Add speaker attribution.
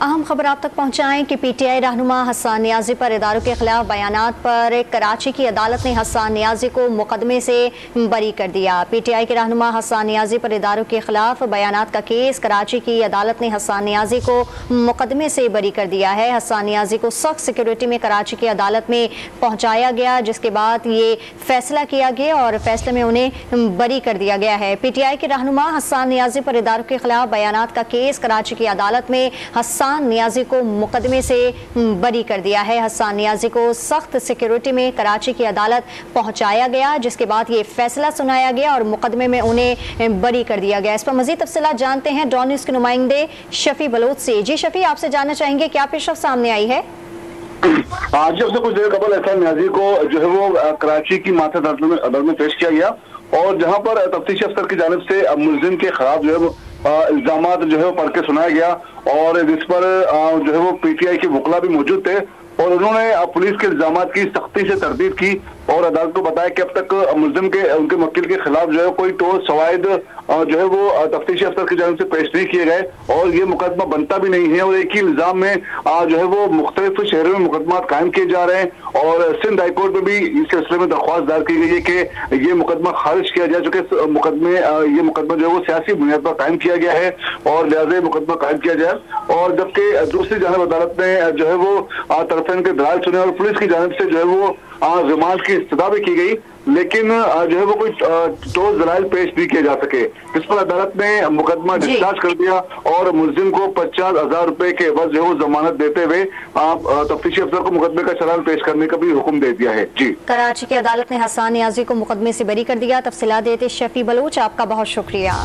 Speaker 1: अहम खबर आप तक पहुंचाएं कि पीटीआई रहनुमा हसन नियाजी पर इदारों के खिलाफ बयानात पर कराची की अदालत ने हसन नियाजी को मुकदमे से बरी कर दिया। पीटीआई के रहनुमा हसन नियाजी पर इदारों के खिलाफ बयानात का केस कराची की अदालत ने हसन नियाजी को मुकदमे से बरी कर दिया है। हसन नियाजी को सख्त सिक्योरिटी में कराची की अदालत में पहुंचाया गया, जिसके बाद ये फैसला किया गया और फैसले में उन्हें बरी कर दिया गया है। पीटीआई के रहनुमा हसन नियाजी पर इदारों के खिलाफ बयानात का केस कराची की अदालत में हसन नियाजी को मुकदमे से बरी कर दिया है। हसन नियाजी को सख्त सिक्योरिटी में कराची की अदालत पहुंचाया गया, जिसके बाद ये फैसला सुनाया गया और मुकदमे में उन्हें बरी कर दिया गया। इस पर मजीद तफसीलात जानते हैं डॉन न्यूज़ के नुमाइंदे शफी बलोच से। जी शफी, आपसे जानना चाहेंगे क्या पेशरफ सामने आई है?
Speaker 2: आज जब से कुछ देर कबल हसन नियाजी को जो है वो कराची की माथा अदालत में पेश किया गया और जहां पर तफ्तीशी अफसर की जानिब से मुलजिम के खिलाफ जो है वो इल्जाम जो है वो पढ़ के सुनाया गया और जिस पर जो है वो पीटीआई के वकला भी मौजूद थे और उन्होंने पुलिस के इल्जाम की सख्ती से तरदीद की और अदालत को बताया कि अब तक मुलजिम के उनके वकील के खिलाफ जो है कोई ठोस शवाहिद जो है वो तफ्तीशी अफसर की जानिब से पेश नहीं किए गए और ये मुकदमा बनता भी नहीं है और एक ही इल्जाम में जो है वो मुख्तलिफ शहरों में मुकदमा कायम किए जा रहे हैं और सिंध हाईकोर्ट में भी इस सिलसिले में दरख्वास्त दायर की गई है कि ये मुकदमा खारिज किया जाए, चूंकि ये मुकदमा जो है वो सियासी बुनियाद पर कायम किया गया है और लिहाजा मुकदमा कायम किया जाए। और जबकि दूसरी जानब अदालत ने जो है वो तरफेन के दलाल चुने और पुलिस की जानिब से जो है वो रिमांड की इस्तदा भी की गई, लेकिन जो है वो कोई ठोस दलाइल पेश नहीं किए जा सके, जिस पर अदालत ने मुकदमा डिस्चार्ज कर दिया और मुलजिम को 50,000 रुपए के एवज जो है जमानत देते हुए तफ्तीशी अफसर को मुकदमे का चालान पेश करने का भी हुक्म दे दिया है। जी,
Speaker 1: कराची की अदालत ने हसन नियाजी को मुकदमे से बरी कर दिया। तफसीलात देते शफी बलोच, आपका बहुत शुक्रिया।